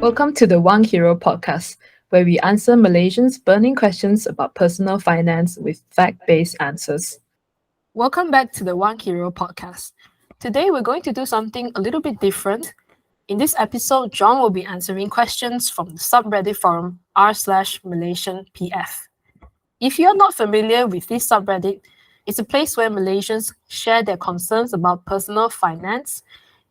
Welcome to the WangHiro podcast, where we answer Malaysians' burning questions about personal finance with fact-based answers. Welcome back to the WangHiro podcast. Today we're going to do something a little bit different. In this episode, John will be answering questions from the subreddit forum r/MalaysianPF. If you're not familiar with this subreddit, it's a place where Malaysians share their concerns about personal finance,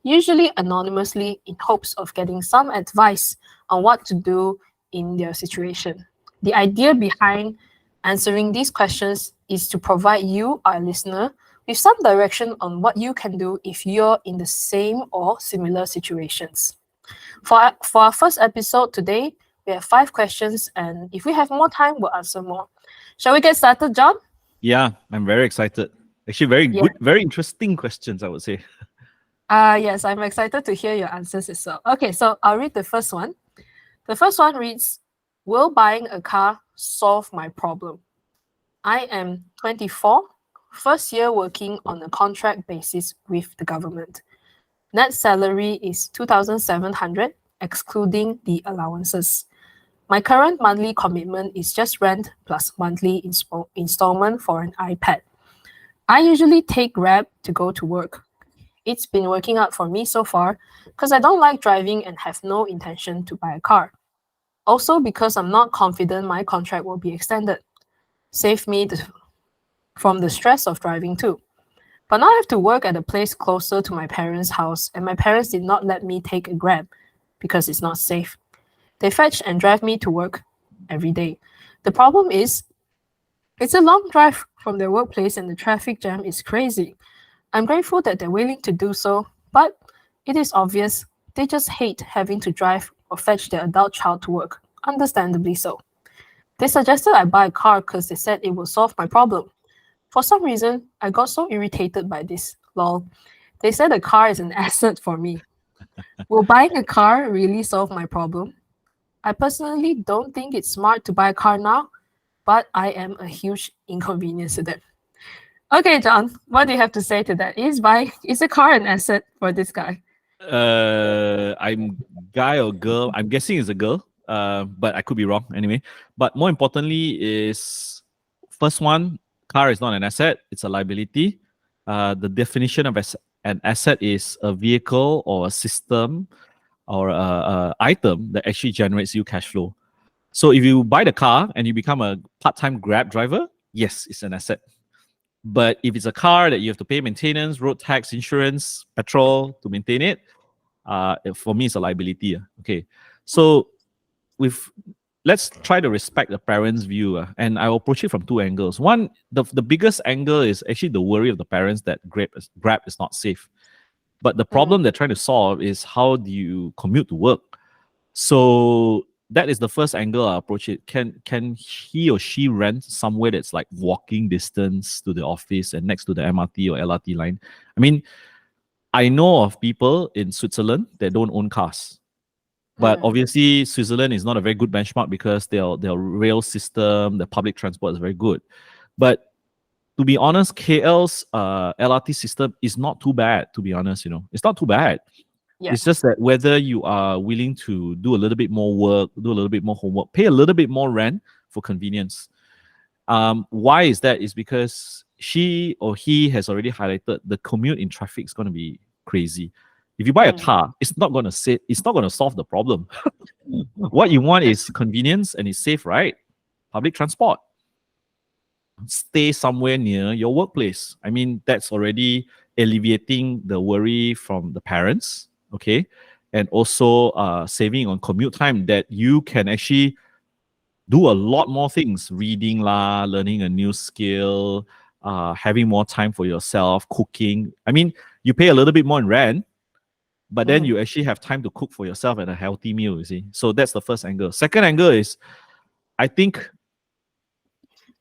usually anonymously in hopes of getting some advice on what to do in their situation. The idea behind answering these questions is to provide you, our listener, with some direction on what you can do if you're in the same or similar situations. For our first episode today, we have 5 questions, and if we have more time, we'll answer more. Shall we get started, John? Yeah, I'm very excited. Actually, very good, very interesting questions, I would say. Yes, I'm excited to hear your answers as well. Okay, so I'll read the first one. The first one reads, will buying a car solve my problem? I am 24, first year working on a contract basis with the government. Net salary is 2,700, excluding the allowances. My current monthly commitment is just rent plus monthly installment for an iPad. I usually take Grab to go to work. It's been working out for me so far because I don't like driving and have no intention to buy a car. Also because I'm not confident my contract will be extended. Save me from the stress of driving too. But now I have to work at a place closer to my parents' house, and my parents did not let me take a Grab because it's not safe. They fetch and drive me to work every day. The problem is, it's a long drive from their workplace and the traffic jam is crazy. I'm grateful that they're willing to do so, but it is obvious they just hate having to drive or fetch their adult child to work, understandably so. They suggested I buy a car because they said it will solve my problem. For some reason, I got so irritated by this. Lol. They said a car is an asset for me. Will buying a car really solve my problem? I personally don't think it's smart to buy a car now, but I am a huge inconvenience to them. Okay, John, what do you have to say to that? Is a car an asset for this guy? I'm guy or girl. I'm guessing it's a girl. But I could be wrong anyway. But more importantly is first one, car is not an asset, it's a liability. The definition of an asset is a vehicle or a system or a item that actually generates you cash flow. So if you buy the car and you become a part-time Grab driver, yes, it's an asset. But if it's a car that you have to pay maintenance, road tax, insurance, petrol to maintain it, for me, it's a liability. Okay, so let's try to respect the parents' view, and I'll approach it from 2 angles. One, the biggest angle is actually the worry of the parents that Grab is not safe. But the problem they're trying to solve is how do you commute to work? So that is the first angle I approach it. Can he or she rent somewhere that's like walking distance to the office and next to the MRT or LRT line? I mean, I know of people in Switzerland that don't own cars. But obviously, Switzerland is not a very good benchmark because their rail system, the public transport is very good. But to be honest, KL's LRT system is not too bad, to be honest. It's not too bad. Yeah. It's just that whether you are willing to do a little bit more work, do a little bit more homework, pay a little bit more rent for convenience. Why is that? Is because she or he has already highlighted the commute in traffic is going to be crazy. If you buy a car, it's not going to solve the problem. What you want is convenience and it's safe, right? Public transport. Stay somewhere near your workplace. I mean, that's already alleviating the worry from the parents. Okay, and also saving on commute time that you can actually do a lot more things, reading learning a new skill, having more time for yourself, cooking. I mean, you pay a little bit more in rent, but then you actually have time to cook for yourself and a healthy meal, you see. So that's the first angle. Second angle is, I think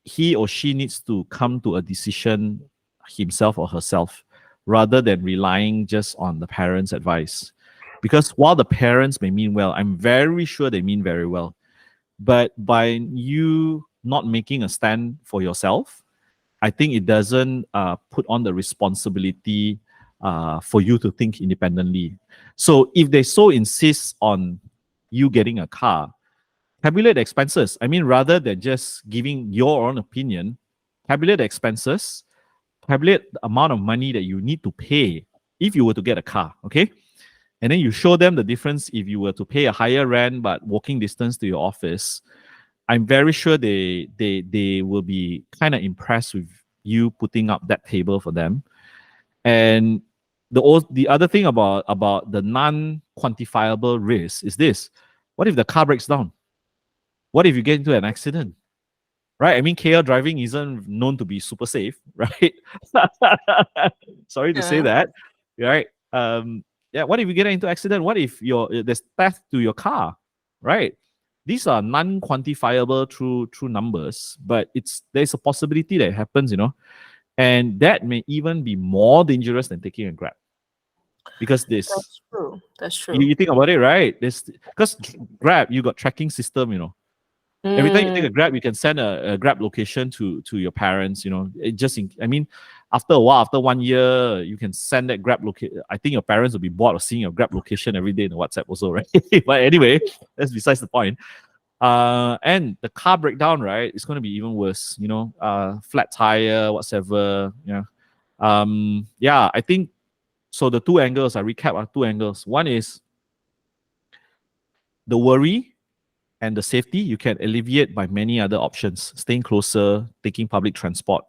he or she needs to come to a decision himself or herself, rather than relying just on the parents' advice. Because while the parents may mean well, I'm very sure they mean very well. But by you not making a stand for yourself, I think it doesn't put on the responsibility for you to think independently. So if they so insist on you getting a car, tabulate the expenses. I mean, rather than just giving your own opinion, tabulate the expenses, tabulate the amount of money that you need to pay if you were to get a car, okay? And then you show them the difference if you were to pay a higher rent but walking distance to your office. I'm very sure they will be kind of impressed with you putting up that table for them. And the other thing about the non-quantifiable risk is this: what if the car breaks down? What if you get into an accident? Right? I mean, KL driving isn't known to be super safe, right? Sorry to say that, right? Yeah. What if you get into an accident? What if there's theft to your car, right? These are non-quantifiable true numbers, but there's a possibility that it happens, and that may even be more dangerous than taking a Grab, because That's true. That's true. you think about it, right? Because Grab, you got tracking system. Every time you take a Grab, you can send a Grab location to your parents. After a while, after 1 year, you can send that Grab location. I think your parents will be bored of seeing your Grab location every day in the WhatsApp also, right? But anyway, that's besides the point. And the car breakdown, right? It's going to be even worse. Flat tire, whatever. Yeah. I think so. The two angles, I recap, are two angles. One is the worry and the safety you can alleviate by many other options, staying closer, taking public transport.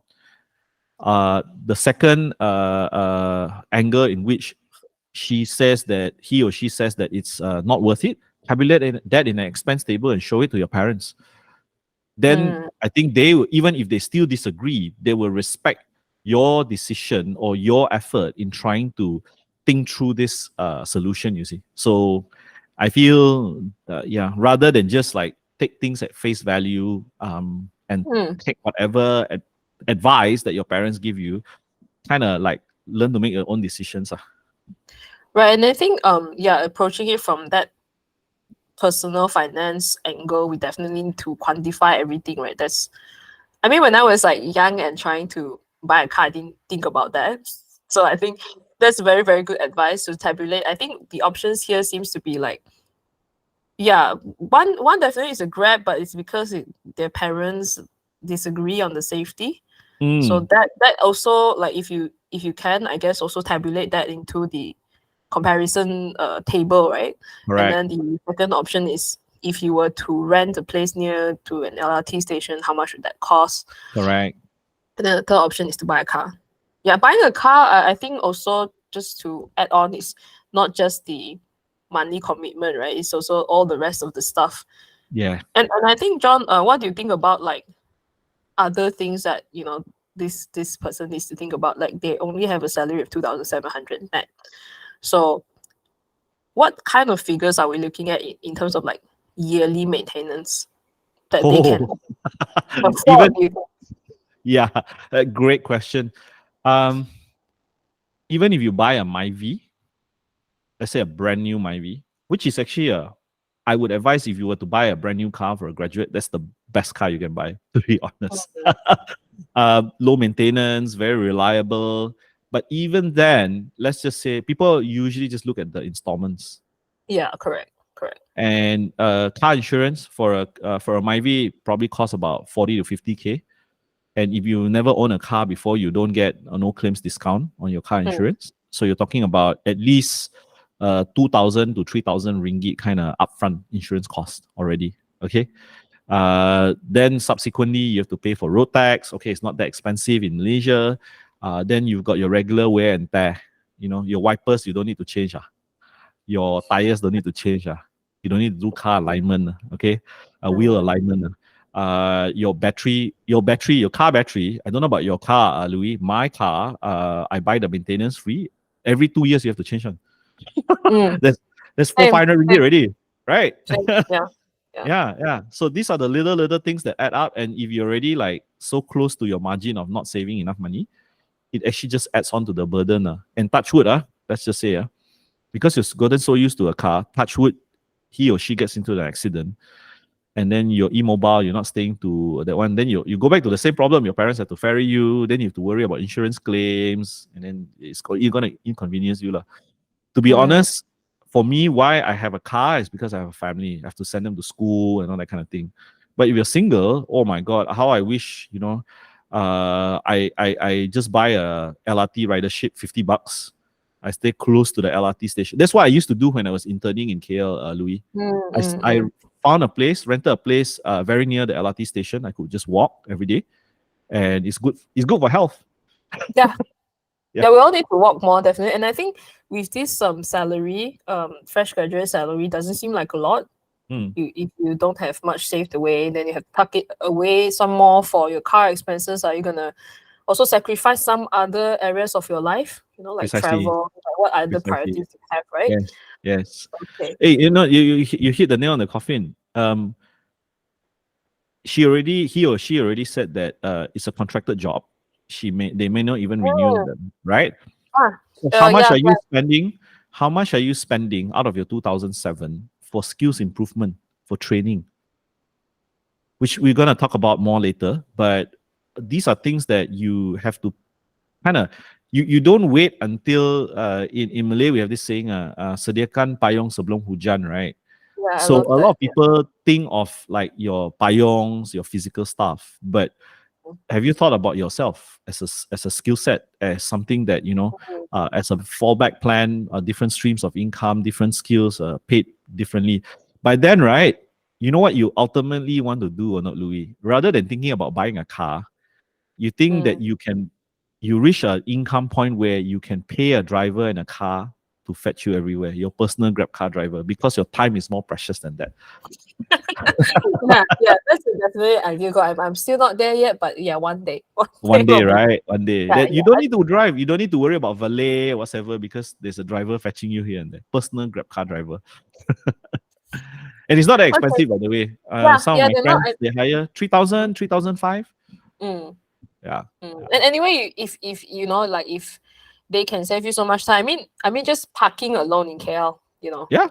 The second angle in which he or she says that it's not worth it, tabulate that in an expense table and show it to your parents. Then I think they will, even if they still disagree, they will respect your decision or your effort in trying to think through this solution, you see. So I feel, rather than just like take things at face value and take whatever advice that your parents give you, kind of like learn to make your own decisions. Right, and I think approaching it from that personal finance angle, we definitely need to quantify everything, right? When I was like young and trying to buy a car, I didn't think about that. So I think that's very, very good advice to tabulate. I think the options here seems to be like, one definitely is a Grab, but it's because their parents disagree on the safety. So that also, like, if you can, I guess, also tabulate that into the comparison table, right? Correct. And then the second option is, if you were to rent a place near to an LRT station, how much would that cost? Correct. And then the third option is to buy a car. Yeah, buying a car, I think also, just to add on, is not just the money commitment, right? It's also all the rest of the stuff. Yeah. And I think, John, what do you think about like other things that this person needs to think about? Like, they only have a salary of 2,700 net. So what kind of figures are we looking at in terms of like yearly maintenance that they can afford? Yeah, a great question. Even if you buy a MyV, let's say a brand new MyV, which is actually I would advise, if you were to buy a brand new car for a graduate, that's the best car you can buy, to be honest. Low maintenance, very reliable. But even then, let's just say people usually just look at the installments. Yeah, correct. And car insurance for a MyV probably costs about 40 to 50K. And if you never own a car before, you don't get a no claims discount on your car insurance. So you're talking about at least 2,000 to 3,000 ringgit kind of upfront insurance cost already. Okay. Then subsequently, you have to pay for road tax. Okay, it's not that expensive in Malaysia. Then you've got your regular wear and tear. Your wipers, you don't need to change. Your tires don't need to change. You don't need to do car alignment. Okay, wheel alignment. Your car battery. I don't know about your car, Louis. My car, I buy the maintenance free. Every 2 years, you have to change one. There's 400 ringgit already, right? Yeah. So these are the little things that add up. And if you're already like so close to your margin of not saving enough money, it actually just adds on to the burden. And touch wood, let's just say, because you've gotten so used to a car, touch wood, he or she gets into an accident, and then your e-mobile, you're not staying to that one, then you go back to the same problem. Your parents have to ferry you, then you have to worry about insurance claims, and then it's going to inconvenience you. To be honest, for me, why I have a car is because I have a family. I have to send them to school and all that kind of thing. But if you're single, oh my God, how I wish, I just buy a LRT ridership, $50. I stay close to the LRT station. That's what I used to do when I was interning in KL, Louis. I found a place, rented a place very near the LRT station. I could just walk every day, and it's good. It's good for health. Yeah. Yeah. Yeah, we all need to walk more, definitely. And I think with this salary, fresh graduate salary doesn't seem like a lot. If you don't have much saved away, then you have to tuck it away some more for your car expenses. Are you gonna also sacrifice some other areas of your life? Like Precisely. travel, like what other Precisely. priorities you have, right? Yes. Yes. Okay. Hey, you hit the nail on the coffin. He or she already said that it's a contracted job. They may not even renew them, right? So how much are you spending? How much are you spending out of your 2007 for skills improvement, for training? Which we're gonna talk about more later, but these are things that you have to kind of you don't wait until in Malay we have this saying sediakan payung sebelum hujan, right? Yeah, So a lot of people think of like your payongs, your physical stuff, but have you thought about yourself as a skill set, as something that as a fallback plan, different streams of income, different skills paid differently? By then, right, you know what you ultimately want to do or not, Louis? Rather than thinking about buying a car, you think that you reach an income point where you can pay a driver and a car to fetch you everywhere, your personal Grab car driver, because your time is more precious than that. yeah, that's definitely ideal goal. I'm still not there yet, but yeah, one day. One day, right? One day. Yeah, You don't need to drive. You don't need to worry about valet or whatever because there's a driver fetching you here and there. Personal Grab car driver. And it's not that expensive, by the way. Some of my friends, they hire 3,000, 3,500. Yeah. And anyway, if if they can save you so much time. I mean, just parking alone in KL, Yeah.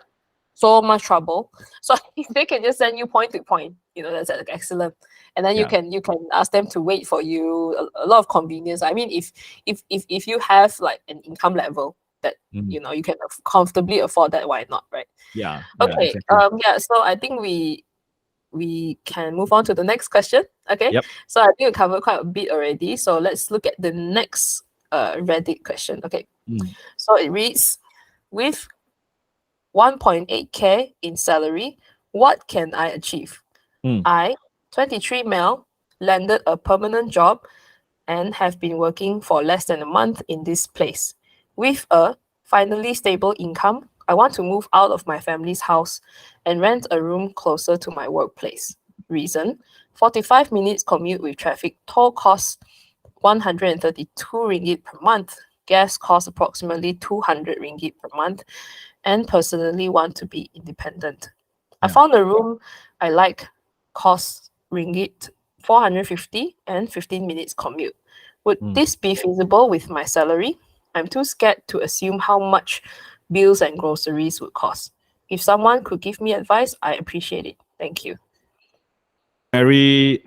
so much trouble. So if they can just send you point to point, that's excellent. And then you can ask them to wait for you. A lot of convenience. I mean, if you have like an income level that you can comfortably afford that, why not, right? Yeah. Okay. Exactly. So I think we can move on to the next question. Okay. Yep. So I think we covered quite a bit already. So let's look at the next Reddit question. Okay. So it reads, with 1.8K in salary, what can I achieve? I, 23 male, landed a permanent job and have been working for less than a month in this place. With a finally stable income, I want to move out of my family's house and rent a room closer to my workplace. Reason, 45 minutes commute with traffic, toll costs 132 ringgit per month, gas costs approximately 200 ringgit per month, and personally want to be independent. I found a room I like, costs ringgit 450 and 15 minutes commute. Would this be feasible with my salary? I'm too scared to assume how much bills and groceries would cost. If someone could give me advice, I appreciate it. Thank you. Very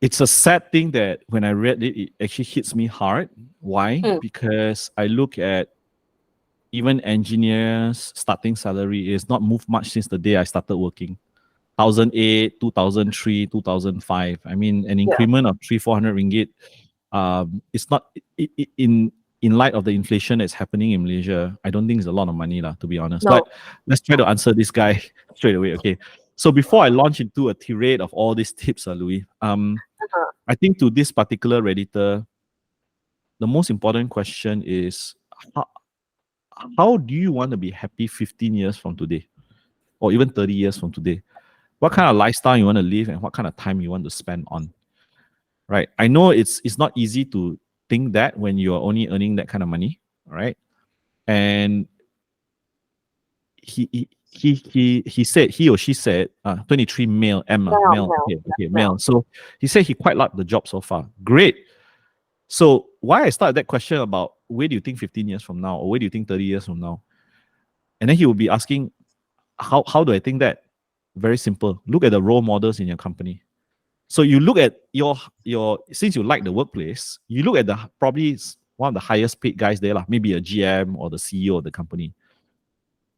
it's a sad thing that when I read it, it actually hits me hard. Why? Because I look at even engineers starting salary is not moved much since the day I started working. 2008, 2003, 2005. I mean, an increment of 300-400 ringgit. It's not in light of the inflation that's happening in Malaysia. I don't think it's a lot of money, to be honest. No. But let's try to answer this guy straight away. Okay. So before I launch into a tirade of all these tips, Louis, I think to this particular Redditor, the most important question is how do you want to be happy 15 years from today, or even 30 years from today? What kind of lifestyle you want to live and what kind of time you want to spend on, right? I know it's not easy to think that when you're only earning that kind of money, right? And he said, he or she said, 23 male, male. So he said he quite liked the job so far. Great. So why I started that question about where do you think 15 years from now, or where do you think 30 years from now? And then he will be asking, how do I think that? Very simple. Look at the role models in your company. So you look at your since you like the workplace, you look at the probably one of the highest paid guys there, maybe a GM or the CEO of the company.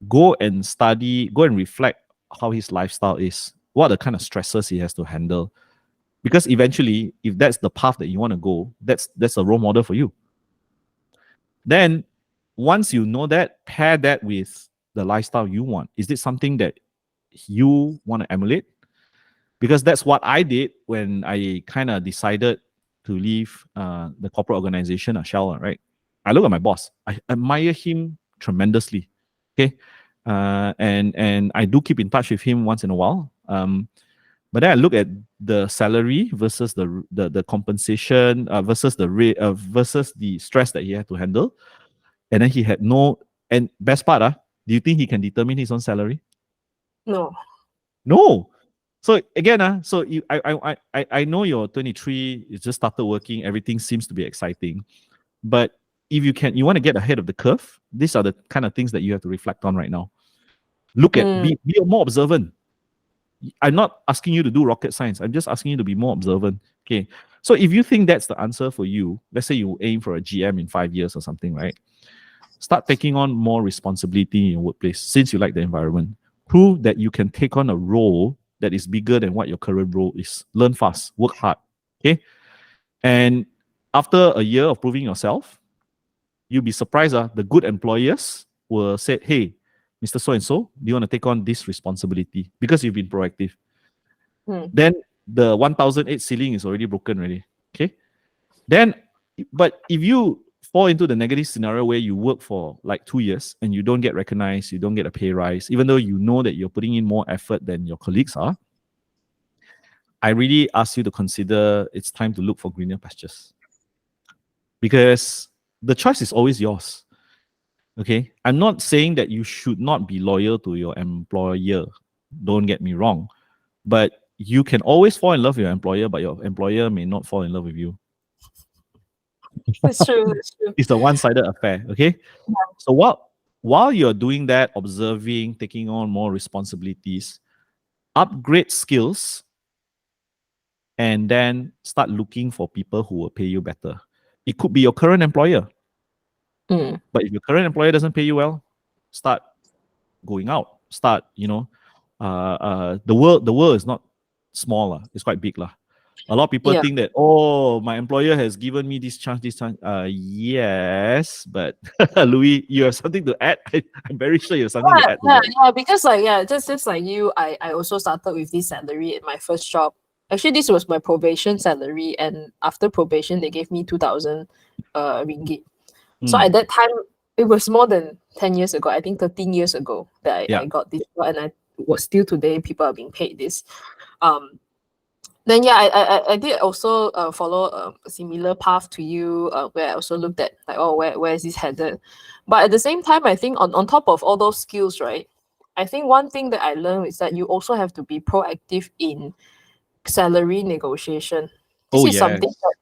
go and study, go and reflect how his lifestyle is, what are the kind of stresses he has to handle. Because eventually, if that's the path that you want to go, that's a role model for you. Then once you know that, pair that with the lifestyle you want. Is it something that you want to emulate? Because that's what I did when I kind of decided to leave the corporate organization, Shell, right? I look at my boss. I admire him tremendously. Okay. And I do keep in touch with him once in a while. But then I look at the salary versus the compensation versus the rate versus the stress that he had to handle. And then he had no, and best part, do you think he can determine his own salary? No. No. So again, so I know you're 23, you just started working, everything seems to be exciting. But if you want to get ahead of the curve, these are the kind of things that you have to reflect on right now. Look at, be more observant. I'm not asking you to do rocket science. I'm just asking you to be more observant. Okay. So if you think that's the answer for you, let's say you aim for a GM in 5 years or something, right? Start taking on more responsibility in your workplace since you like the environment. Prove that you can take on a role that is bigger than what your current role is. Learn fast, work hard. Okay. And after a year of proving yourself, you'll be surprised. The good employers will say, hey, Mr. So-and-so, do you want to take on this responsibility? Because you've been proactive. Then the 1008 ceiling is already broken already. Okay. Then, but if you fall into the negative scenario where you work for like 2 years and you don't get recognized, you don't get a pay rise, even though you know that you're putting in more effort than your colleagues are, I really ask you to consider it's time to look for greener pastures. Because the choice is always yours. Okay, I'm not saying that you should not be loyal to your employer. Don't get me wrong. But you can always fall in love with your employer, but your employer may not fall in love with you. That's true. That's true. It's a one-sided affair, okay? Yeah. So while you're doing that, observing, taking on more responsibilities, upgrade skills, and then start looking for people who will pay you better. It could be your current employer. But if your current employer doesn't pay you well, start going out. Start, the world is not small, it's quite big. A lot of people think that, oh, my employer has given me this chance. Yes, but Louis, you have something to add? I'm very sure you have something to add. Yeah, because just like you, I also started with this salary at my first job. Actually, this was my probation salary, and after probation, they gave me 2,000 ringgit. So at that time, it was more than 10 years ago. I think 13 years ago that I got this, and I was still today. People are being paid this. Then I did also follow a similar path to you, where I also looked at like, oh, where is this headed? But at the same time, I think on top of all those skills, right? I think one thing that I learned is that you also have to be proactive in salary negotiation. This is something that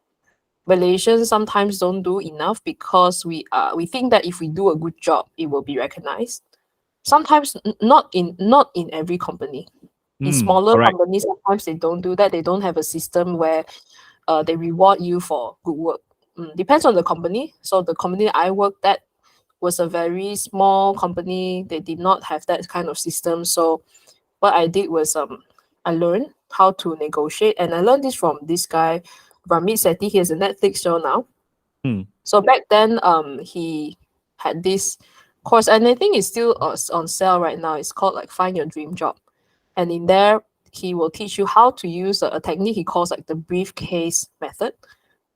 Malaysians sometimes don't do enough because we think that if we do a good job, it will be recognized. Sometimes not in every company. In smaller companies, sometimes they don't do that. They don't have a system where they reward you for good work. Depends on the company. So the company I worked at was a very small company. They did not have that kind of system. So what I did was I learned how to negotiate, and I learned this from this guy, Ramit Sethi. He has a Netflix show now. So back then, he had this course, and I think it's still on sale right now. It's called like Find Your Dream Job. And in there, he will teach you how to use a technique he calls like the briefcase method.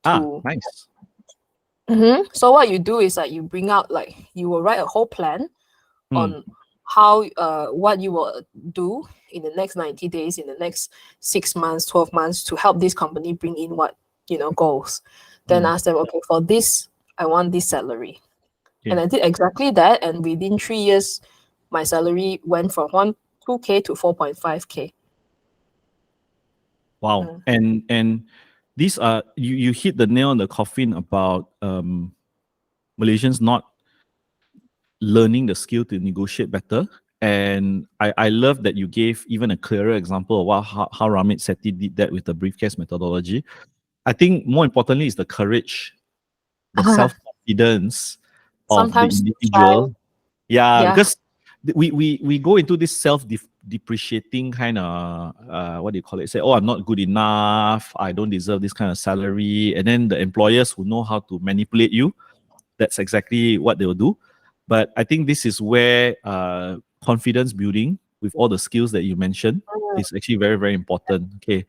Nice. So what you do is that you bring out, like, you will write a whole plan on how what you will do in the next 90 days, in the next 6 months, 12 months to help this company bring in what, goals. Then ask them, okay, for this, I want this salary. And I did exactly that. And within 3 years, my salary went from 2K to 4.5K. Wow. And these are, you hit the nail on the coffin about Malaysians not learning the skill to negotiate better. And I love that you gave even a clearer example of how Ramit Sethi did that with the briefcase methodology. I think more importantly is the courage, the self-confidence of the individual. Yeah, because we go into this self-depreciating kind of what do you call it? Say, oh, I'm not good enough. I don't deserve this kind of salary. And then the employers who know how to manipulate you, that's exactly what they will do. But I think this is where confidence building with all the skills that you mentioned is actually very, very important. Okay.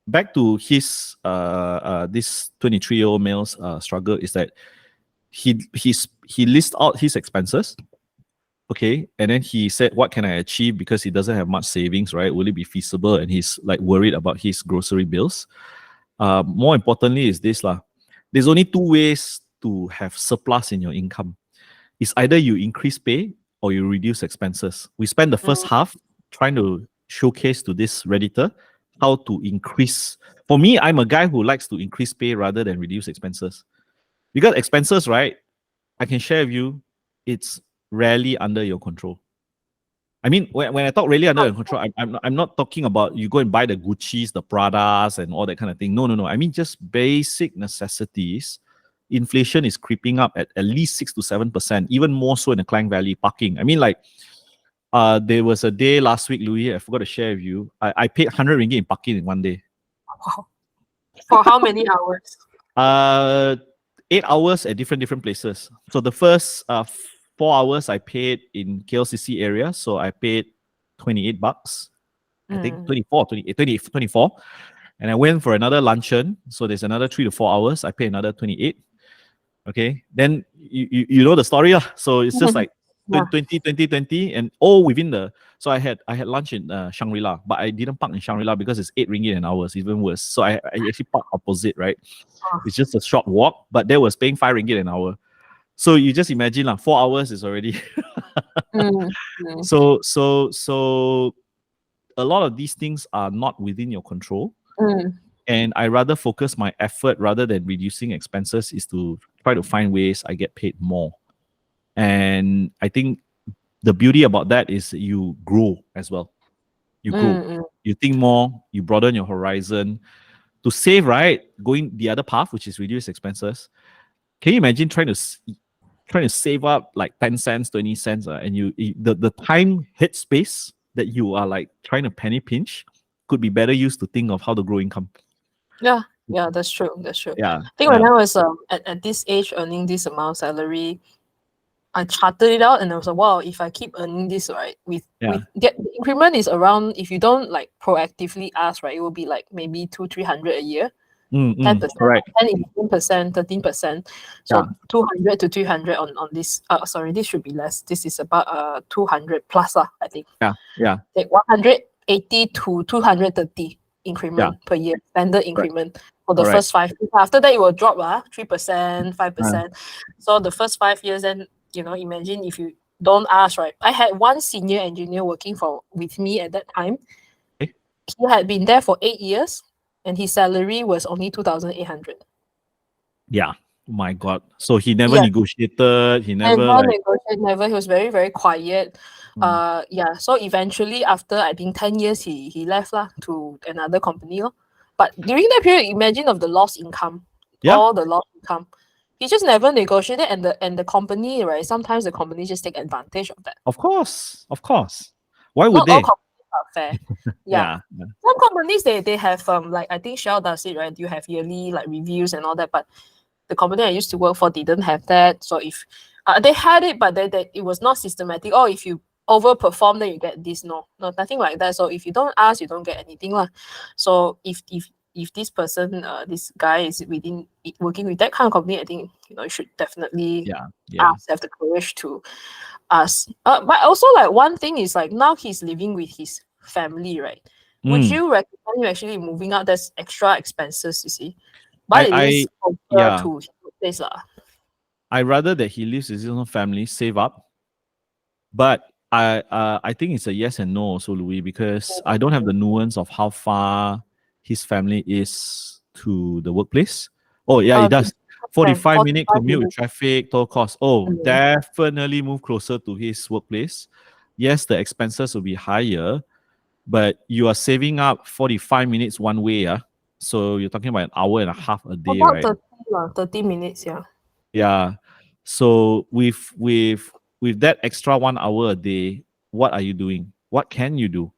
Back to his this 23-year-old male's struggle is that he lists out his expenses. Okay, and then he said, what can I achieve, because he doesn't have much savings, right? Will it be feasible? And he's like worried about his grocery bills. More importantly is this lah. There's only two ways to have surplus in your income. It's either you increase pay or you reduce expenses. We spend the first half trying to showcase to this Redditor how to increase. For me, I'm a guy who likes to increase pay rather than reduce expenses. Because expenses, right, I can share with you, it's rarely under your control. I mean, when I talk really under your control, I'm not talking about you go and buy the Gucci's, the Pradas, and all that kind of thing. No. I mean, just basic necessities. Inflation is creeping up at least 6 to 7%, even more so in the Klang Valley. Parking. I mean, like, there was a day last week, Louis, I forgot to share with you. I paid 100 ringgit in parking in one day. Wow. For how many hours? 8 hours at different places. So the first 4 hours I paid in KLCC area, so I paid $28. I think 24. And I went for another luncheon, so there's another 3 to 4 hours. I paid another 28. Okay, then you know the story lah. So it's just like 20, and all within the. So I had lunch in Shangri-La, but I didn't park in Shangri-La because it's 8 ringgit an hour. It's even worse. So I actually parked opposite, right? It's just a short walk, but they was paying 5 ringgit an hour. So you just imagine 4 hours is already. So a lot of these things are not within your control. And I rather focus my effort rather than reducing expenses is to try to find ways I get paid more. And I think the beauty about that is you grow as well. You grow. You think more, you broaden your horizon. To save, right? Going the other path, which is reduce expenses. Can you imagine trying to save up like 10 cents, 20 cents, and the time headspace that you are like trying to penny pinch could be better used to think of how to grow income. Yeah, that's true. Yeah. I think when I was at this age earning this amount of salary, I charted it out and I was like, wow, if I keep earning this, right, the increment is around, if you don't like proactively ask, right, it will be like maybe 200-300 a year. 10%, right. 10%, 13%. So 200 to 300 on this. Sorry, this should be less. This is about 200 plus, I think. Yeah. Like 180 to 230 increment per year, standard increment for the first 5 years. After that, it will drop 3%, 5%. So the first 5 years, then imagine if you don't ask, right? I had one senior engineer working with me at that time. He had been there for 8 years. And his salary was only 2,800. Yeah, my God. So he never negotiated. He never negotiated. Never. He was very, very quiet. So eventually, after I think 10 years, he left to another company. But during that period, imagine of the lost income. All the lost income. He just never negotiated, and the company, right? Sometimes the company just take advantage of that. Of course. Why would Not they? all companies are fair. Some companies they have like I think Shell does it, right? You have yearly like reviews and all that, but the company I used to work for didn't have that. So if they had it, but it was not systematic. Oh, if you overperform, then you get this. No, nothing like that. So if you don't ask, you don't get anything lah. So if this person, this guy is working with that kind of company, I think you should definitely ask, have the courage to ask. But also like one thing is like now he's living with his family, right? Would you recommend him actually moving out? There's extra expenses, you see. But it is closer to his place lah. I rather that he lives with his own family, save up. But I think it's a yes and no also, Louis, because I don't have the nuance of how far his family is to the workplace. Oh yeah, it does. 45-minute commute with traffic, toll cost. Oh, definitely move closer to his workplace. Yes, the expenses will be higher, but you are saving up 45 minutes one way. So you're talking about an hour and a half a day, about right? 30 minutes, Yeah. So with with that extra 1 hour a day, what are you doing? What can you do?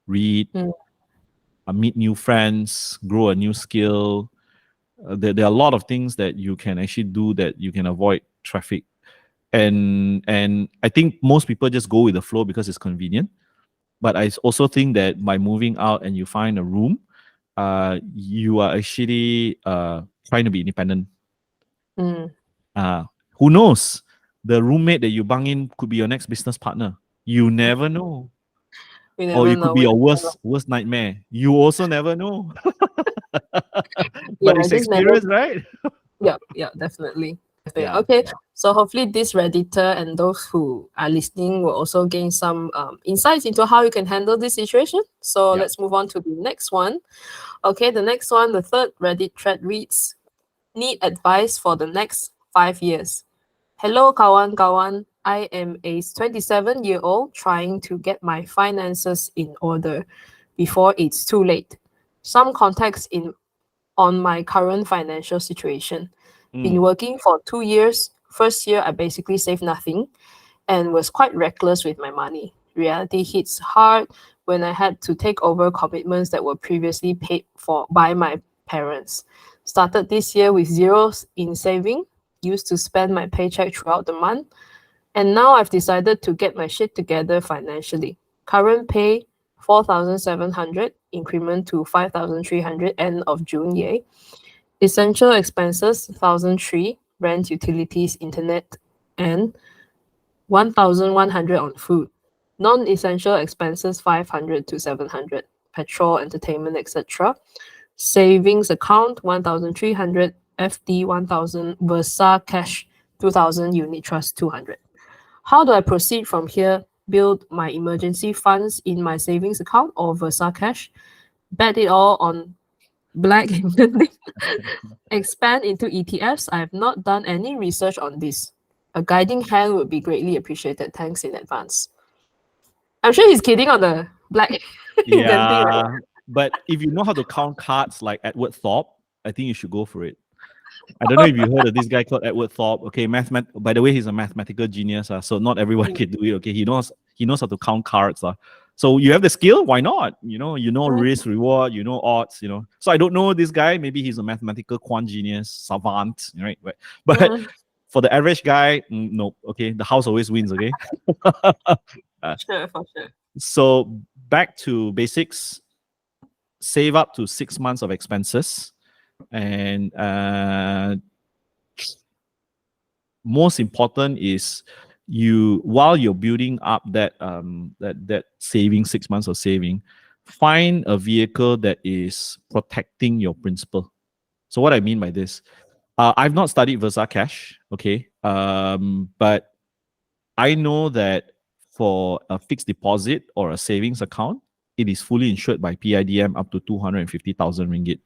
Read, meet new friends, grow a new skill. There are a lot of things that you can actually do that you can avoid traffic. And I think most people just go with the flow because it's convenient. But I also think that by moving out and you find a room, you are actually trying to be independent. Who knows? The roommate that you bang in could be your next business partner. You never know. We Or never it could know. be your worst nightmare. You also never know. But it's just never. experience, right? Yeah, definitely. Yeah, Okay, so hopefully this Redditor and those who are listening will also gain some insights into how you can handle this situation. So Yeah. let's move on to the next one. Okay, the next one, the third Reddit thread reads, need advice for the next 5 years. Hello, kawan-kawan. I am a 27-year-old trying to get my finances in order before it's too late. Some context on my current financial situation. Been working for 2 years. First year, I basically saved nothing and was quite reckless with my money. Reality hits hard when I had to take over commitments that were previously paid for by my parents. Started this year with zeros in saving, used to spend my paycheck throughout the month, and now I've decided to get my shit together financially. Current pay 4,700, increment to 5,300 end of June, yay. Essential expenses 1,003, rent, utilities, internet, and 1,100 on food. Non-essential expenses 500 to 700, petrol, entertainment, etc. Savings account 1,300, FD 1,000, Versa cash 2,000, unit trust 200. How do I proceed from here? Build my emergency funds in my savings account or Versa cash? Bet it all on black expand into ETFs. I have not done any research on this. A guiding hand would be greatly appreciated. Thanks in advance. I'm sure he's kidding on the black inventing, right? Yeah. But if you know how to count cards like Edward Thorpe, I think you should go for it. I don't know if you heard of this guy called Edward Thorpe. Okay, by the way, he's a mathematical genius. So not everyone can do it. Okay, he knows how to count cards. So you have the skill, why not? You know risk, reward, you know odds, So I don't know this guy. Maybe he's a mathematical quant genius, savant, right? But for the average guy, no. Okay, the house always wins. Okay. Sure, for sure. So back to basics. Save up to 6 months of expenses, and most important is while you're building up that saving 6 months of saving, find a vehicle that is protecting your principal. So what I mean by this, I've not studied Versa Cash, okay, but I know that for a fixed deposit or a savings account, it is fully insured by PIDM up to 250,000 ringgit.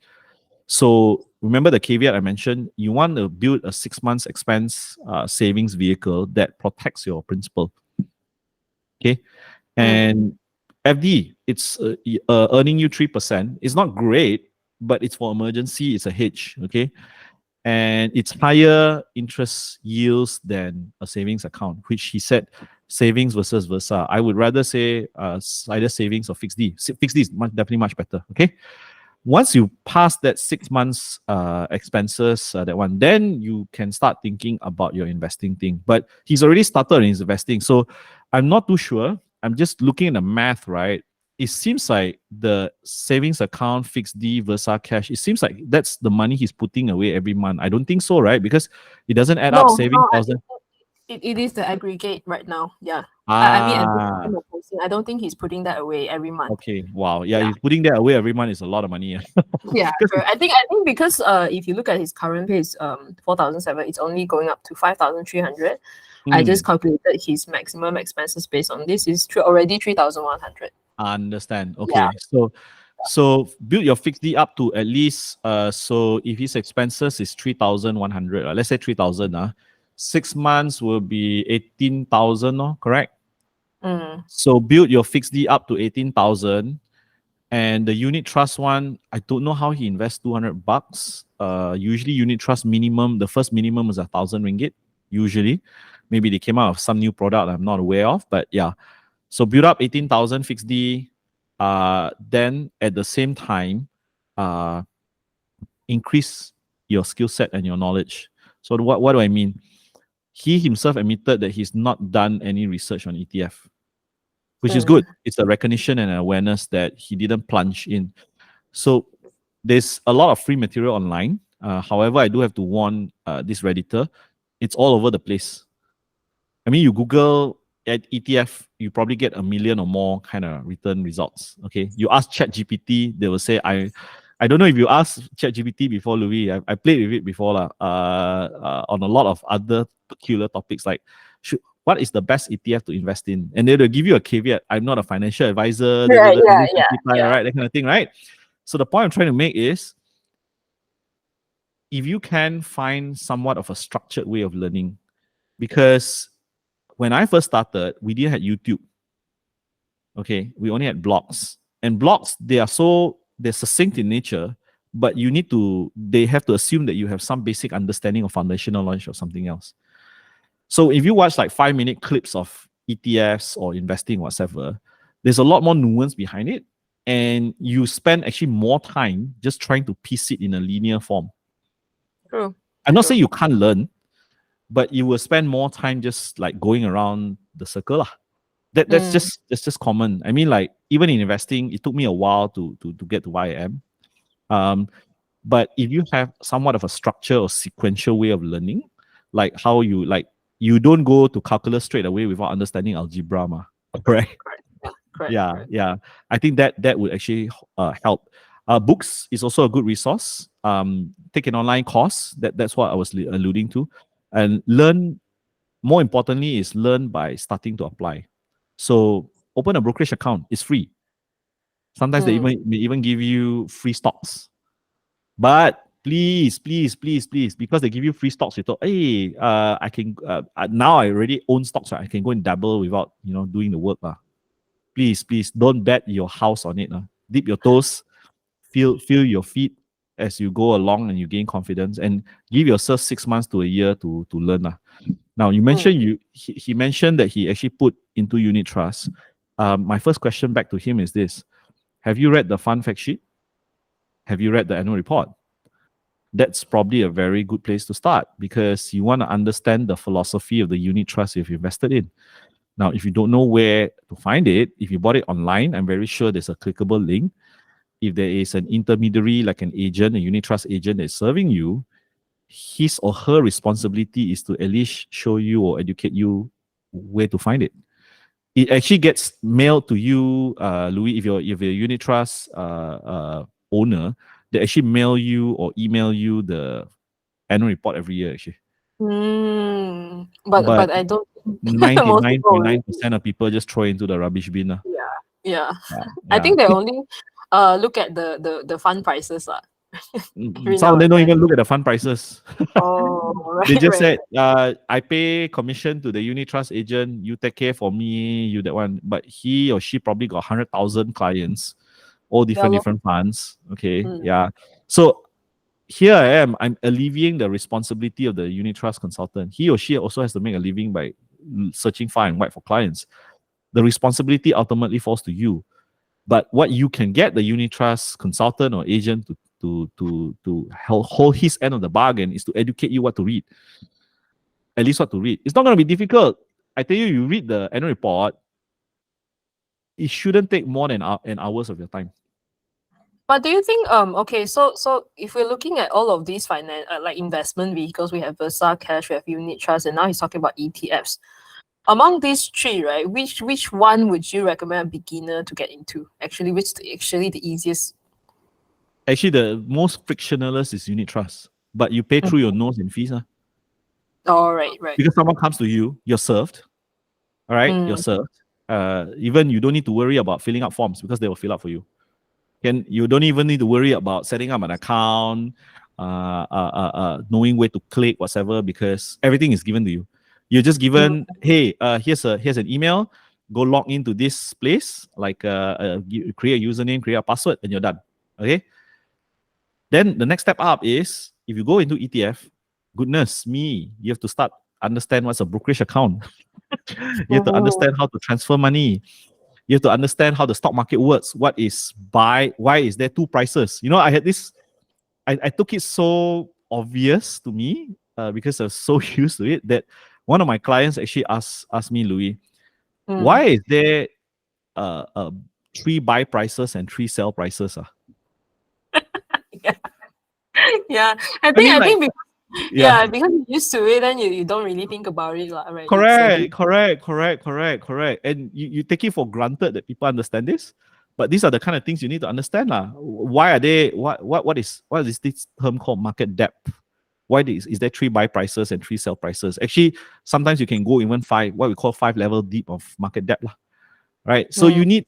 So remember the caveat I mentioned, you want to build a 6 months expense savings vehicle that protects your principal. Okay. And FD, it's earning you 3%. It's not great, but it's for emergency. It's a hedge. Okay. And it's higher interest yields than a savings account, which he said savings versus Versa. I would rather say either savings or fixed D. Fixed D is definitely much better. Okay. Once you pass that 6 months expenses, then you can start thinking about your investing thing. But he's already started in his investing. So I'm not too sure. I'm just looking at the math, right? It seems like the savings account, fixed D, Versa cash, it seems like that's the money he's putting away every month. I don't think so, right? Because it doesn't add up saving No, 1,000. it is the aggregate right now. Yeah. I mean, I don't think he's putting that away every month. Okay. Wow. Yeah, he's putting that away every month is a lot of money. Yeah, sure. I think because if you look at his current pay is 4,700, it's only going up to 5,300. I just calculated his maximum expenses based on this is already 3,100. I understand. Okay. Yeah. So build your fixed D up to at least so if his expenses is 3,100, let's say 3,000, 6 months will be 18,000, correct? So build your fixed D up to 18,000. And the unit trust one, I don't know how he invests $200. Usually unit trust minimum, the first minimum is 1,000 ringgit, usually. Maybe they came out with some new product I'm not aware of, but yeah. So build up 18,000 fixed D. Then at the same time, increase your skill set and your knowledge. So what do I mean? He himself admitted that he's not done any research on ETF, which is good. It's a recognition and an awareness that he didn't plunge in. So there's a lot of free material online. However, I do have to warn this Redditor, it's all over the place. I mean, you Google at ETF, you probably get 1 million or more kind of return results. Okay, you ask ChatGPT, they will say, I don't know if you asked ChatGPT before, Louis. I played with it before on a lot of other peculiar topics like what is the best ETF to invest in, and they'll give you a caveat. I'm not a financial advisor. Right, Right, that kind of thing, right? So the point I'm trying to make is, if you can find somewhat of a structured way of learning, because when I first started, we didn't have YouTube. Okay, we only had blogs, and blogs, they're succinct in nature, but they have to assume that you have some basic understanding of foundational knowledge or something else. So if you watch like 5-minute clips of ETFs or investing, whatever, there's a lot more nuance behind it, and you spend actually more time just trying to piece it in a linear form. True. I'm not saying you can't learn, but you will spend more time just like going around the circle. That's just common. I mean, like even in investing, it took me a while to get to where I am. But if you have somewhat of a structure or sequential way of learning, like how you don't go to calculus straight away without understanding algebra, correct? Correct. Yeah. I think that would actually help. Books is also a good resource. Take an online course. That's what I was alluding to, and learn. More importantly, is learn by starting to apply. So open a brokerage account. It's free. Sometimes they may even give you free stocks. But please, because they give you free stocks, you thought, hey, I can now I already own stocks, right? I can go and dabble without doing the work. Please, don't bet your house on it. Dip your toes, feel your feet as you go along, and you gain confidence, and give yourself 6 months to a year to learn. Now you mentioned he mentioned that he actually put into unit trust. My first question back to him is this: have you read the fund fact sheet? Have you read the annual report? That's probably a very good place to start, because you want to understand the philosophy of the unit trust you've invested in. Now, if you don't know where to find it, if you bought it online, I'm very sure there's a clickable link. If there is an intermediary, like an agent, a unit trust agent that's serving you, his or her responsibility is to at least show you or educate you where to find it. It actually gets mailed to you, Louis, if you're a unit trust owner, they actually mail you or email you the annual report every year, actually. But I don't. 99.9% of people just throw into the rubbish bin. Yeah. I think they only look at the fund prices. Some of them don't even look at the fund prices. Oh, right. They just said, I pay commission to the unit trust agent, you take care for me, you that one. But he or she probably got 100,000 clients, all different funds. Okay, yeah. So here I am, I'm alleviating the responsibility of the unit trust consultant. He or she also has to make a living by searching far and wide for clients. The responsibility ultimately falls to you. But what you can get the unit trust consultant or agent to hold his end of the bargain is to educate you what to read. At least what to read. It's not going to be difficult. I tell you, you read the annual report, it shouldn't take more than an hours of your time. But do you think okay, so if we're looking at all of these like investment vehicles, we have Versa Cash, we have unit trust, and now he's talking about ETFs. Among these three, right, which one would you recommend a beginner to get into? Actually, which actually the easiest? Actually, the most frictionless is unit trust, but you pay through your nose in fees. Oh, right. Because someone comes to you, you're served. All right, you're served. Even you don't need to worry about filling up forms because they will fill up for you. You don't even need to worry about setting up an account, knowing where to click, whatever, because everything is given to you. You're just given, hey, here's an email. Go log into this place, like create a username, create a password, and you're done. Okay. Then the next step up is, if you go into ETF, goodness me, you have to start understand what's a brokerage account. You have to understand how to transfer money. You have to understand how the stock market works. What is buy? Why is there two prices? You know, I had this. I took it so obvious to me because I was so used to it that one of my clients actually asked me, Louis, why is there 3 buy prices and 3 sell prices? Yeah, I mean, like, think because you're used to it, then you don't really think about it, right? Correct. And you take it for granted that people understand this, but these are the kind of things you need to understand, lah. Why are they? What is this term called market depth? Why is there 3 buy prices and 3 sell prices? Actually, sometimes you can go even 5, what we call 5 level deep of market depth, lah. Right? So you need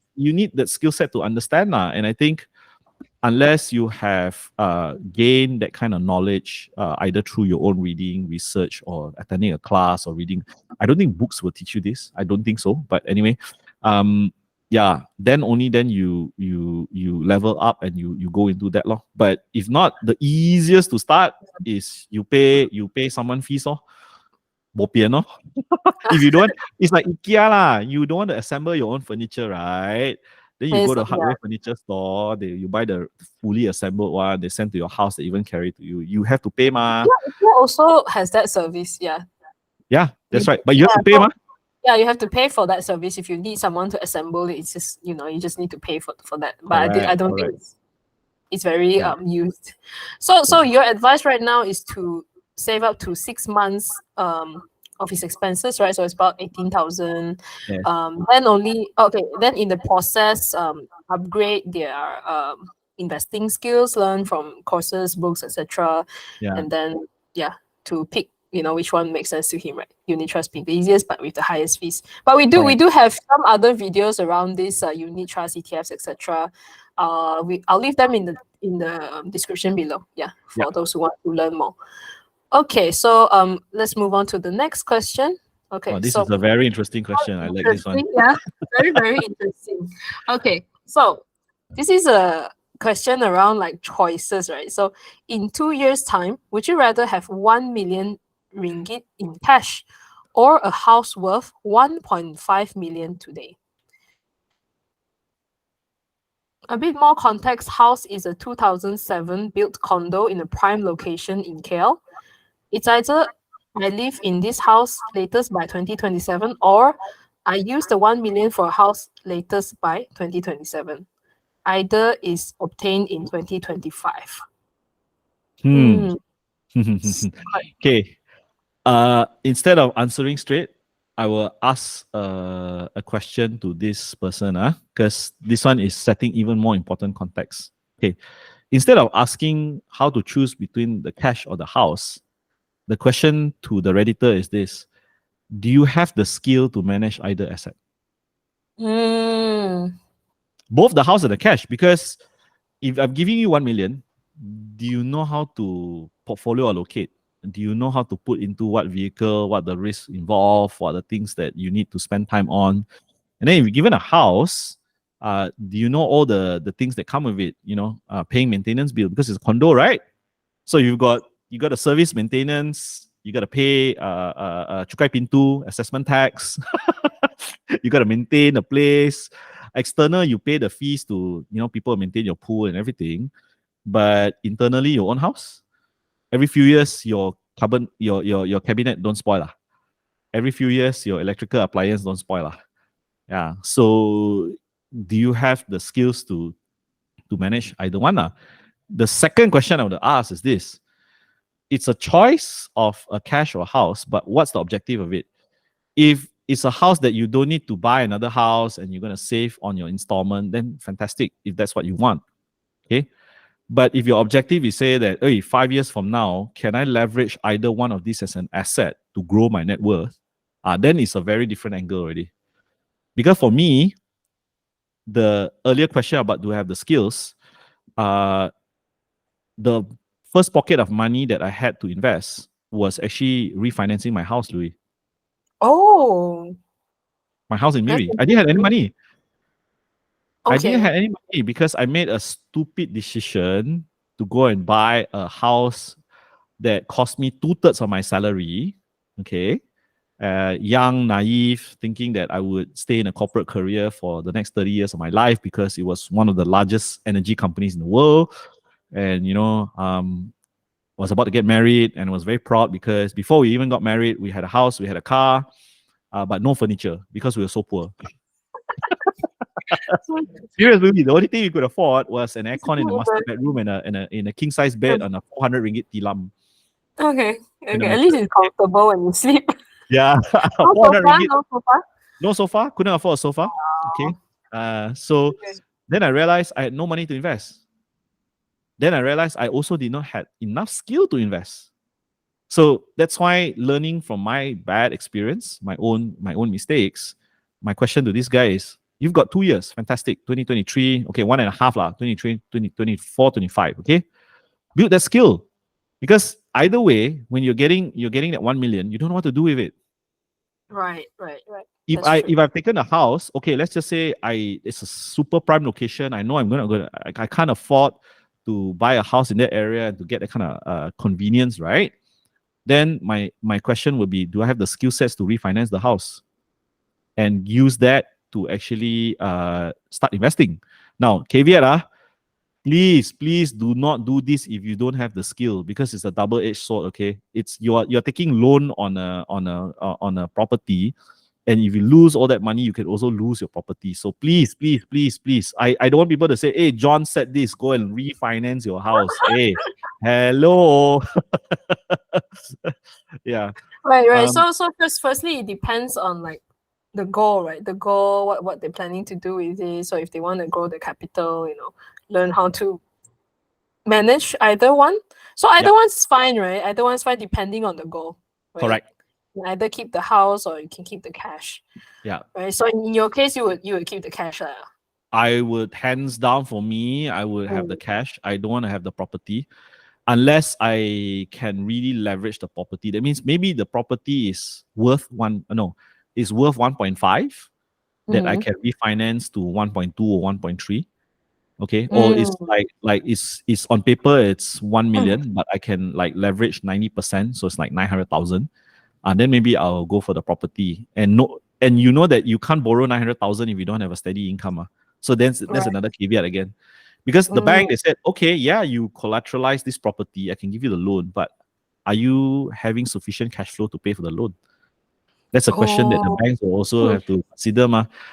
that skill set to understand, lah. And I think unless you have gained that kind of knowledge, either through your own reading, research, or attending a class or reading, I don't think books will teach you this. I don't think so. But anyway, then you level up and you go into that law. But if not, the easiest to start is you pay someone fees, bo pian, if you don't, it's like IKEA lah. You don't want to assemble your own furniture, right? Then you go to hardware furniture store, you buy the fully assembled one, they send to your house, they even carry to you. You have to pay, ma. Yeah, IKEA also has that service, yeah. Yeah, that's right. But you have to pay, ma. Yeah, you have to pay for that service. If you need someone to assemble it, it's just, you just need to pay for that. But I don't think it's very used. So your advice right now is to save up to 6 months of his expenses, right? So it's about 18,000. Yes. Then in the process, upgrade their investing skills, learn from courses, books, etc. Yeah. And then to pick which one makes sense to him, right? Unit trust being the easiest, but with the highest fees. But we do have some other videos around this unit trust, ETFs, etc. I'll leave them in the description below. For those who want to learn more. Okay, so let's move on to the next question. Okay, this is a very interesting question. I like this one. Yeah, very, very interesting. Okay, so this is a question around like choices, right? So in 2 years' time, would you rather have 1 million ringgit in cash or a house worth 1.5 million today? A bit more context, house is a 2007 built condo in a prime location in KL. It's either I live in this house latest by 2027 or I use the 1 million for a house latest by 2027. Either is obtained in 2025. Okay. Instead of answering straight, I will ask a question to this person, because this one is setting even more important context. Okay. Instead of asking how to choose between the cash or the house, the question to the Redditor is this: do you have the skill to manage either asset? Both the house and the cash, because if I'm giving you 1 million, do you know how to portfolio allocate? Do you know how to put into what vehicle, what the risks involved, what are the things that you need to spend time on? And then if you're given a house, do you know all the things that come with it? Paying maintenance bill, because it's a condo, right? So you got a service maintenance, you got to pay cukai pintu, assessment tax. You got to maintain a place. External, you pay the fees to people maintain your pool and everything. But internally, your own house, every few years your cabinet don't spoil. Every few years your electrical appliance don't spoil. Yeah. So do you have the skills to manage either one? The second question I would ask is this: it's a choice of a cash or a house, but what's the objective of it? If it's a house that you don't need to buy another house and you're going to save on your installment, then fantastic, if that's what you want. Okay. But if your objective is say that, 5 years from now, can I leverage either one of these as an asset to grow my net worth? Then it's a very different angle already. Because for me, the earlier question about do I have the skills, the first pocket of money that I had to invest was actually refinancing my house, Louis. Oh. My house in Miri. I didn't have any money. Okay. I didn't have any money because I made a stupid decision to go and buy a house that cost me 2/3 of my salary Okay. Young, naive, thinking that I would stay in a corporate career for the next 30 years of my life because it was one of the largest energy companies in the world. And, was about to get married and was very proud because before we even got married, we had a house, we had a car, but no furniture because we were so poor. Seriously, the only thing we could afford was an aircon in the master bedroom and a king size bed on a 400 ringgit tilam. Okay. In the Okay. At least it's comfortable when you sleep. Yeah, No 400 sofa, ringgit. no sofa. No sofa, couldn't afford a sofa. Okay. So Okay. then I realized I had no money to invest. Then I realized I also did not have enough skill to invest. So that's why learning from my bad experience, my own mistakes, my question to this guy is, you've got 2 years, fantastic, 2023, okay, 1.5 lah, 23, 2024, 25, okay? Build that skill. Because either way, when you're getting that 1 million, you don't know what to do with it. Right. If I've taken a house, okay, let's just say it's a super prime location. I know I can't afford to buy a house in that area and to get that kind of convenience, right? Then my question would be, do I have the skill sets to refinance the house and use that to actually start investing? Now, caveat, please do not do this if you don't have the skill, because it's a double-edged sword. Okay, it's you're taking loan on a property, and if you lose all that money, you can also lose your property. So please, I don't want people to say, hey, John said this, go and refinance your house. Hey, hello. Yeah. Right. So firstly, it depends on like the goal, right? The goal, what they're planning to do with it. So if they want to grow the capital, learn how to manage either one. So either one's fine, right? Either one's fine depending on the goal. Right? Correct. You can either keep the house or you can keep the cash. Yeah. Right. So in your case, you would keep the cash. I would, hands down, for me, I would have the cash. I don't want to have the property unless I can really leverage the property. That means maybe the property is worth 1.5 that I can refinance to 1.2 or 1.3. Okay. Or it's like it's on paper it's 1 million, but I can like leverage 90%, so it's like 900,000. And then maybe I'll go for the property. And you know that you can't borrow 900,000 if you don't have a steady income. So that's another caveat again. Because the bank, they said, okay, yeah, you collateralize this property, I can give you the loan, but are you having sufficient cash flow to pay for the loan? That's a question that the banks will also have to consider.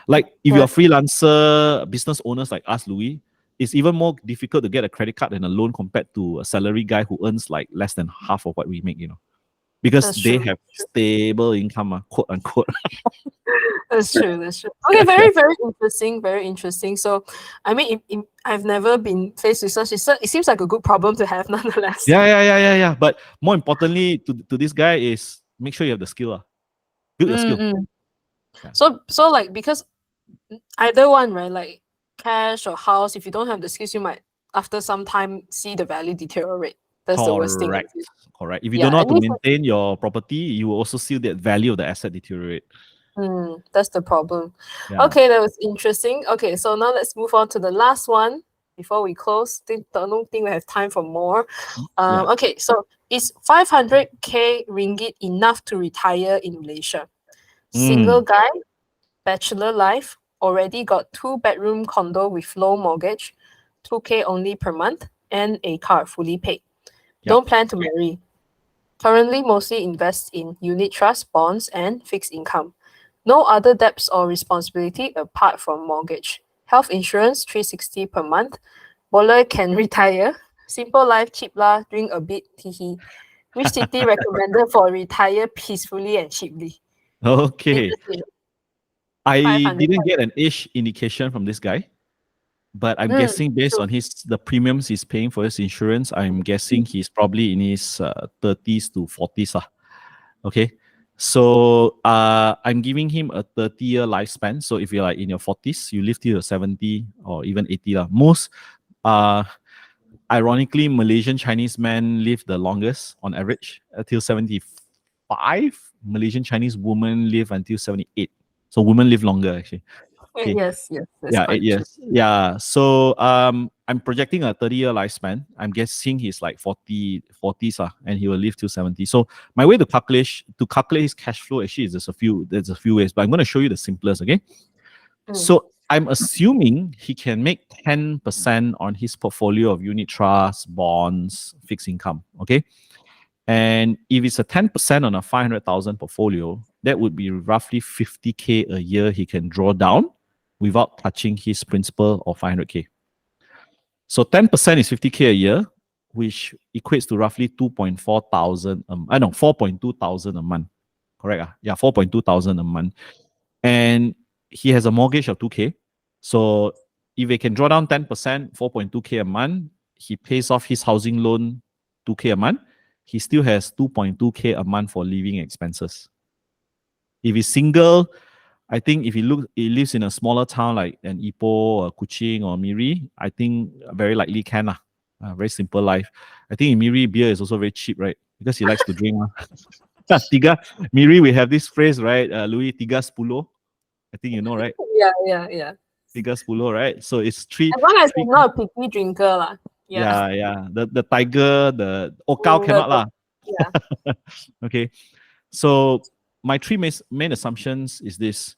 Like if you're a freelancer, business owners like us, Louis, it's even more difficult to get a credit card and a loan compared to a salary guy who earns like less than half of what we make, because they have stable income, quote unquote. That's true. Okay, very, very interesting. Very interesting. So, I mean, I've never been faced with such. It seems like a good problem to have, nonetheless. Yeah. But more importantly, to this guy is make sure you have the skill. Build your skill. Yeah. So like, because either one, right? Like cash or house, if you don't have the skills, you might after some time see the value deteriorate. That's the worst thing. Correct. If you don't know how to maintain your property, you will also see that value of the asset deteriorate. That's the problem. Yeah. Okay, that was interesting. Okay, so now let's move on to the last one before we close. I don't think we have time for more. Okay, so is 500k ringgit enough to retire in Malaysia? Single guy, bachelor life, already got 2-bedroom condo with low mortgage, 2k only per month, and a car fully paid. Don't plan to marry. Currently mostly invest in unit trust, bonds, and fixed income. No other debts or responsibility apart from mortgage. Health insurance, 360 per month. Boleh can retire. Simple life, cheap lah, drink a bit, teehee. Which city recommended for retire peacefully and cheaply? Okay. I didn't get an age indication from this guy, but I'm guessing based on the premiums he's paying for his insurance, I'm guessing he's probably in his 30s to 40s. Okay. So I'm giving him a 30-year lifespan. So if you're like in your 40s, you live till you're 70 or even 80. Most, ironically, Malaysian Chinese men live the longest on average until 75. Malaysian Chinese women live until 78. So women live longer actually. Okay. Yes, yes, that's Yeah, quite 8 years. Yeah. So I'm projecting a 30-year lifespan. I'm guessing he's like 40s, and he will live till 70. So my way to calculate his cash flow actually is there's a few ways, but I'm going to show you the simplest, okay? true. So I'm assuming he can make 10% on his portfolio of unit trusts, bonds, fixed income, okay? And if it's a 10% on a 500,000 portfolio, that would be roughly 50K a year he can draw down without touching his principal of 500K. So 10% is 50K a year, which equates to roughly 2.4 thousand, 4.2 thousand a month. Correct? Yeah, 4.2 thousand a month. And he has a mortgage of 2K. So if he can draw down 10%, 4.2K a month, he pays off his housing loan 2K a month. He still has 2.2K a month for living expenses. If he's single, I think if he lives in a smaller town like an Ipoh or Kuching or Miri, I think very likely can. Very simple life. I think in Miri, beer is also very cheap, right? Because he likes to drink. Tiga, Miri, we have this phrase, right? Louis, tiga sepuluh. I think you know, right? Yeah. Tiga sepuluh, right? So it's three. As long as three you're not a picky drinker, lah. Yeah. yeah. The tiger, the Okao Mm, cannot lah. yeah. Okay. So my three main assumptions is this.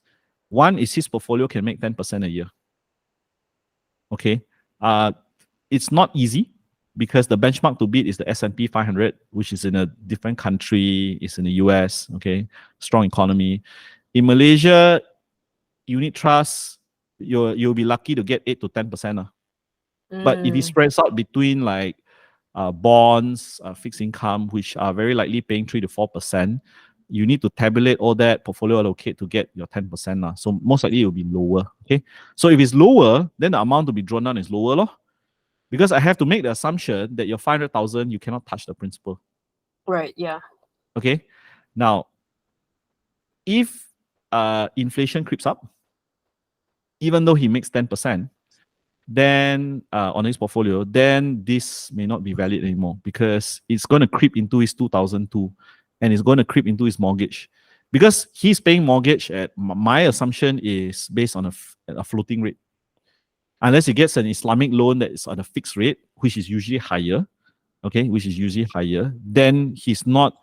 One is his portfolio can make 10% a year. Okay. It's not easy because the benchmark to beat is the S&P 500, which is in a different country. It's in the US. Okay. Strong economy. In Malaysia, unit trust, you'll be lucky to get 8 to 10%. But if it spreads out between like bonds, fixed income, which are very likely paying 3 to 4%, you need to tabulate all that, portfolio allocate to get your 10%. So most likely it will be lower. Okay. So if it's lower, then the amount to be drawn down is lower. Lor. Because I have to make the assumption that your 500,000, you cannot touch the principal. Right, yeah. Okay. Now, if inflation creeps up, even though he makes 10%, then on his portfolio, then this may not be valid anymore because it's going to creep into his 2002 and it's going to creep into his mortgage. Because he's paying mortgage at, my assumption is based on a floating rate. Unless he gets an Islamic loan that is on a fixed rate, which is usually higher, then he's not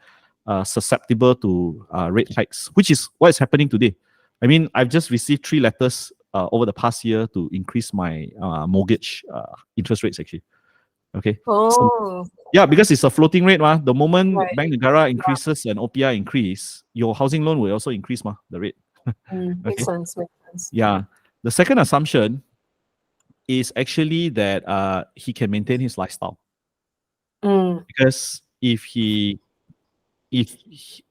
susceptible to rate hikes, which is what is happening today. I mean, I've just received 3 letters over the past year to increase my mortgage interest rates actually. Okay. Oh. Yeah, because it's a floating rate. The moment Right. Bank Negara increases and OPI increase, your housing loan will also increase the rate. Makes Okay. sense. Yeah. The second assumption is actually that he can maintain his lifestyle. Because if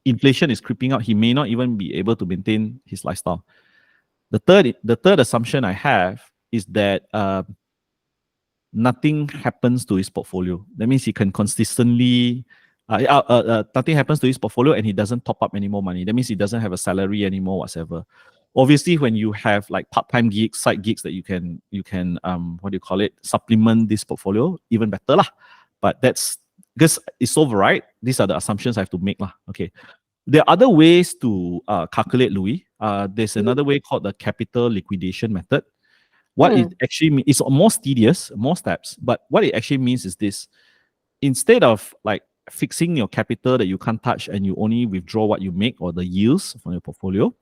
inflation is creeping up, he may not even be able to maintain his lifestyle. The third assumption I have is that nothing happens to his portfolio. That means he can consistently nothing happens to his portfolio and he doesn't top up any more money. That means he doesn't have a salary anymore, whatsoever. Obviously, when you have like part-time gigs, side gigs that you can supplement this portfolio, even better lah. But that's because it's so varied. These are the assumptions I have to make lah. Okay. There are other ways to calculate, Louis. There's another way called the capital liquidation method. What it actually means, it's more tedious, more steps, but what it actually means is this. Instead of like fixing your capital that you can't touch and you only withdraw what you make or the yields from your portfolio,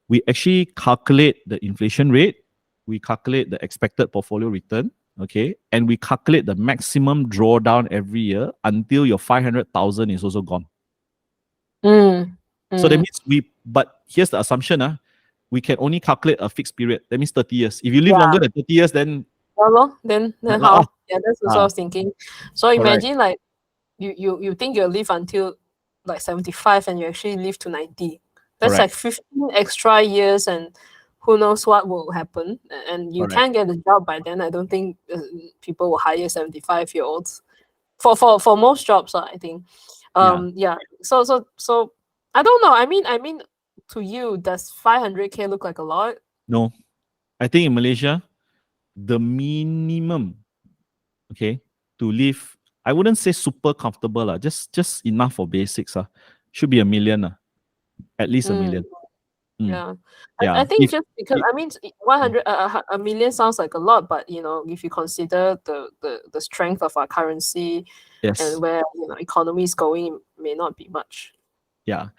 we actually calculate the inflation rate, we calculate the expected portfolio return, okay, and we calculate the maximum drawdown every year until your 500,000 is also gone. So that means but here's the assumption, we can only calculate a fixed period. That means 30 years. If you live longer than 30 years, then Then how? Yeah, that's what I was thinking. So imagine like you think you'll live until like 75 and you actually live to 90. That's like 15 extra years and who knows what will happen. And you can't get a job by then. I don't think people will hire 75-year-olds for most jobs, I think. Yeah. So I don't know. I mean to you, does 500K look like a lot? No. I think in Malaysia, the minimum, okay, to live, I wouldn't say super comfortable, just enough for basics, should be $1 million, at least $1 million. Yeah. I Yeah. think just because, If- I mean, 100, a million sounds like a lot, but if you consider the strength of our currency yes. and where economy is going, it may not be much. Yeah.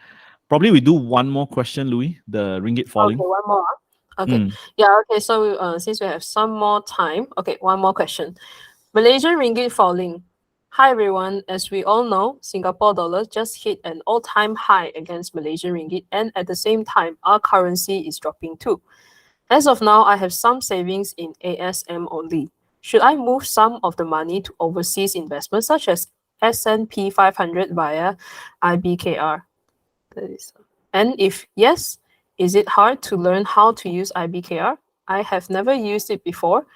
Probably we do one more question, Louis. The ringgit falling. Okay, one more. Okay. Mm. Yeah, okay. So since we have some more time, okay, one more question. Malaysian ringgit falling. Hi everyone. As we all know, Singapore dollar just hit an all-time high against Malaysian ringgit, and at the same time, our currency is dropping too. As of now, I have some savings in ASM only. Should I move some of the money to overseas investments such as S&P 500 via IBKR? That is, and if yes, is it hard to learn how to use IBKR? I have never used it before,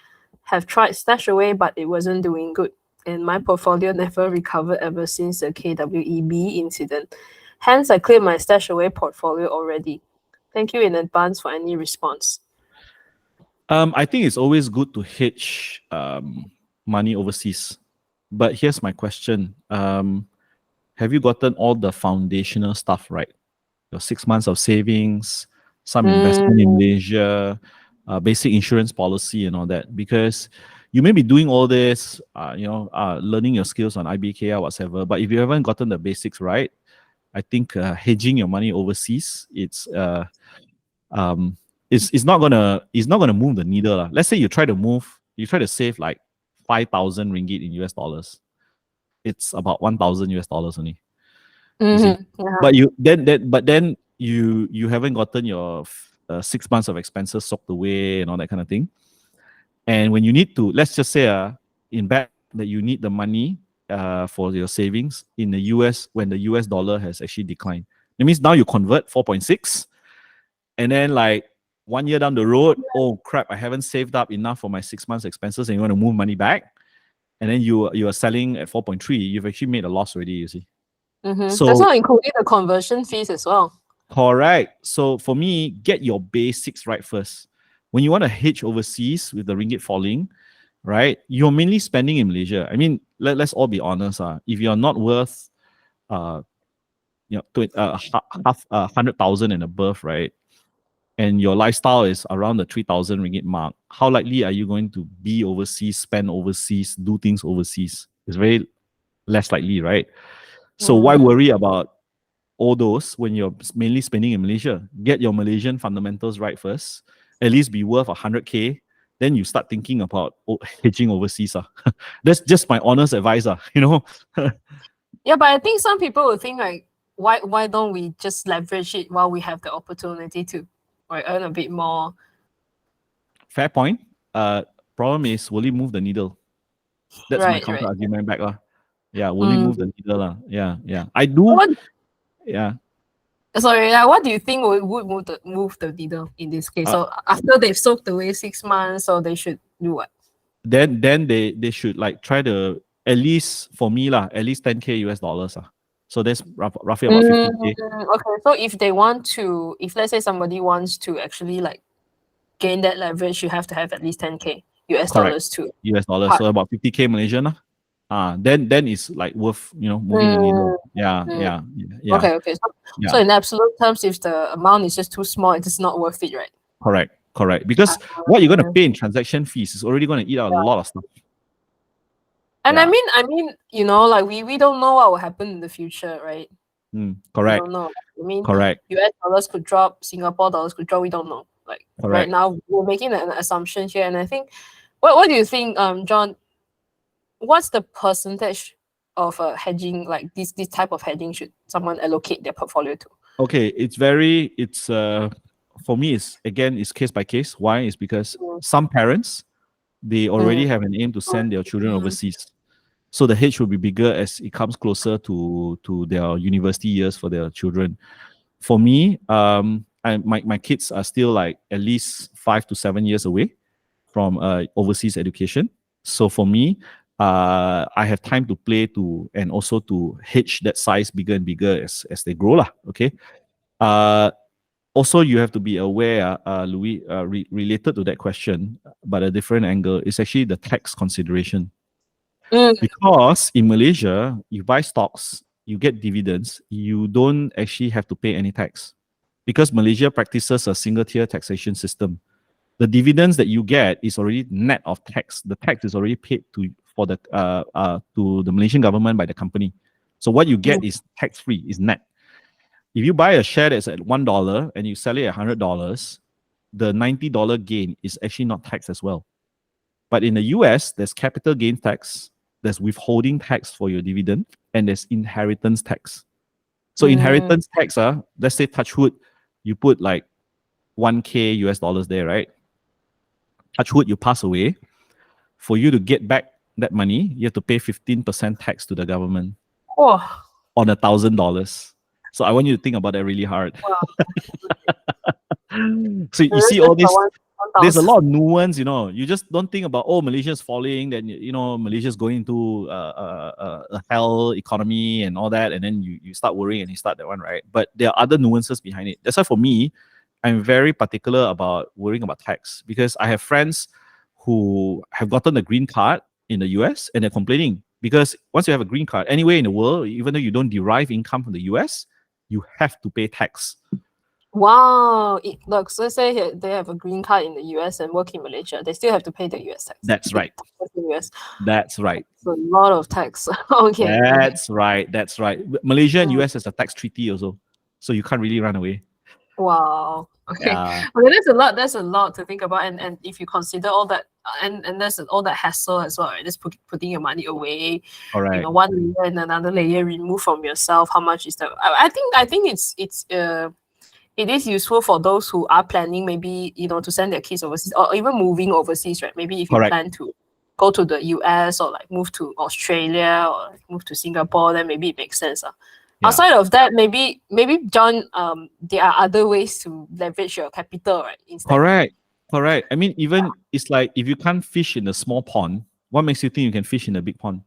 have tried stash away, but it wasn't doing good. And my portfolio never recovered ever since the KWEB incident. Hence, I cleared my stash away portfolio already. Thank you in advance for any response. I think it's always good to hedge money overseas. But here's my question. Have you gotten all the foundational stuff right? Your 6 months of savings, some investment in Malaysia, basic insurance policy and all that. Because you may be doing all this, learning your skills on IBK or whatever. But if you haven't gotten the basics right, I think hedging your money overseas, it's not gonna move the needle. Let's say you try to save like 5,000 ringgit in US dollars. It's about 1,000 US dollars only. You see, Yeah. but then you haven't gotten your 6 months of expenses soaked away and all that kind of thing. And when you need to, let's just say, in back that you need the money for your savings in the US when the US dollar has actually declined. It means now you convert 4.6, and then like 1 year down the road, oh crap, I haven't saved up enough for my 6 months expenses, and you want to move money back, and then you are selling at 4.3, you've actually made a loss already, you see. So that's not including the conversion fees as well. correct. So for me, get your basics right first. When you want to hedge overseas with the ringgit falling, right, you're mainly spending in Malaysia. I mean, let's all be honest. If you're not worth half 100,000 and above, right, and your lifestyle is around the 3,000 ringgit mark, how likely are you going to be overseas, spend overseas, do things overseas? It's very less likely, right? So why worry about all those when you're mainly spending in Malaysia? Get your Malaysian fundamentals right first. At least be worth 100K. Then you start thinking about hedging overseas. That's just my honest advice. Yeah, but I think some people will think like, why don't we just leverage it while we have the opportunity to, or earn a bit more? Fair point. Problem is, will it move the needle? That's my Right. counter argument back. Yeah, will it move the needle? Yeah. I do. Yeah. Sorry, what do you think would move the needle in this case? So after they've soaked away 6 months, so they should do what? Then they should like try to, at least for me at least 10K US dollars. So that's roughly about 50K. Okay, so if let's say somebody wants to actually like gain that leverage, you have to have at least 10K US dollars too. US dollars, so about 50K Malaysian. Then it's like worth moving the needle. Yeah. Okay. So in absolute terms, if the amount is just too small, it's not worth it, right? Correct. Because what you're gonna pay in transaction fees is already gonna eat out a lot of stuff. And I mean, like we don't know what will happen in the future, right? Correct. We don't know. I mean, correct. US dollars could drop, Singapore dollars could drop. We don't know. Like right now, we're making an assumption here, and I think, what do you think, John? What's the percentage of hedging, like this type of hedging, should someone allocate their portfolio to? Okay, for me, it's case by case. Why? Is because some parents, they already have an aim to send their children overseas. So the hedge will be bigger as it comes closer to their university years for their children. For me, my kids are still like at least 5 to 7 years away from overseas education. So for me, I have time to play and also to hedge that size bigger and bigger as they grow. Okay. Also, you have to be aware, Louis, related to that question, but a different angle, is actually the tax consideration. Because in Malaysia, you buy stocks, you get dividends, you don't actually have to pay any tax. because Malaysia practices a single tier taxation system. The dividends that you get is already net of tax. The tax is already paid to the Malaysian government by the company. So what you get is tax free, is net. If you buy a share that's at $1 and you sell it at $100, the $90 gain is actually not taxed as well. But in the US, there's capital gain tax, there's withholding tax for your dividend, and there's inheritance tax. So inheritance tax, let's say touch wood, you put like 1K US dollars there, right? Touch wood, you pass away. For you to get back that money, you have to pay 15% tax to the government on $1,000. So I want you to think about that really hard. So you see all this, there's a lot of nuance, you know. You just don't think about, oh, Malaysia's falling, then, you know, Malaysia's going into a hell economy and all that, and then you start worrying and you start that one, right? But there are other nuances behind it. That's why for me, I'm very particular about worrying about tax, because I have friends who have gotten a green card in the US and they're complaining because once you have a green card anywhere in the world, even though you don't derive income from the US, you have to pay tax. Wow. Look, so say they have a green card in the US and work in Malaysia, they still have to pay the US tax. That's right. That's right. It's a lot of tax. Okay. That's right. That's right. Malaysia and US has a tax treaty also, so you can't really run away. Wow. Okay. Yeah. Okay, there's a lot to think about, and if you consider all that, and there's all that hassle as well, right? Just putting your money away. All right. You know, one layer and another layer removed from yourself. How much is that? I think it is useful for those who are planning, maybe, you know, to send their kids overseas or even moving overseas, right? Maybe if you plan to go to the US or like move to Australia or move to Singapore, then maybe it makes sense. Yeah. Outside of that, maybe John, there are other ways to leverage your capital, right? Correct. I mean, even it's like if you can't fish in a small pond, what makes you think you can fish in a big pond?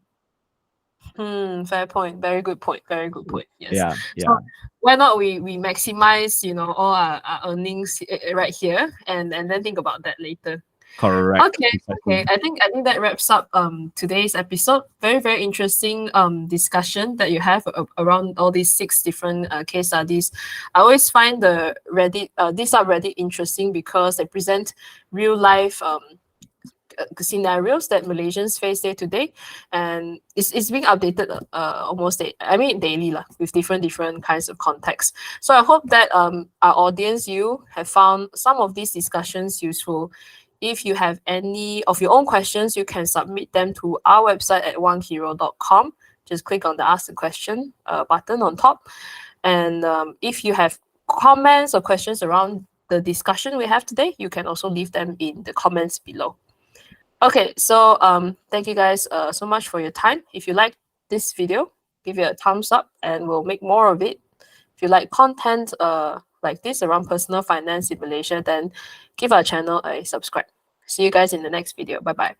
Fair point. Very good point. Yes. Yeah. So why not we maximize, you know, all our earnings right here, and then think about that later. Correct. Okay. Exactly. Okay. I think that wraps up today's episode. Very, very interesting discussion that you have around all these 6 different case studies. I always find these are really interesting because they present real life scenarios that Malaysians face day to day, and it's being updated almost daily with different kinds of contexts. So I hope that our audience, you have found some of these discussions useful. If you have any of your own questions, you can submit them to our website at wanghiro.com. Just click on the Ask the Question button on top. And if you have comments or questions around the discussion we have today, you can also leave them in the comments below. Okay, so thank you guys so much for your time. If you like this video, give it a thumbs up and we'll make more of it. If you like content like this around personal finance in Malaysia, then give our channel a subscribe. See you guys in the next video. Bye-bye.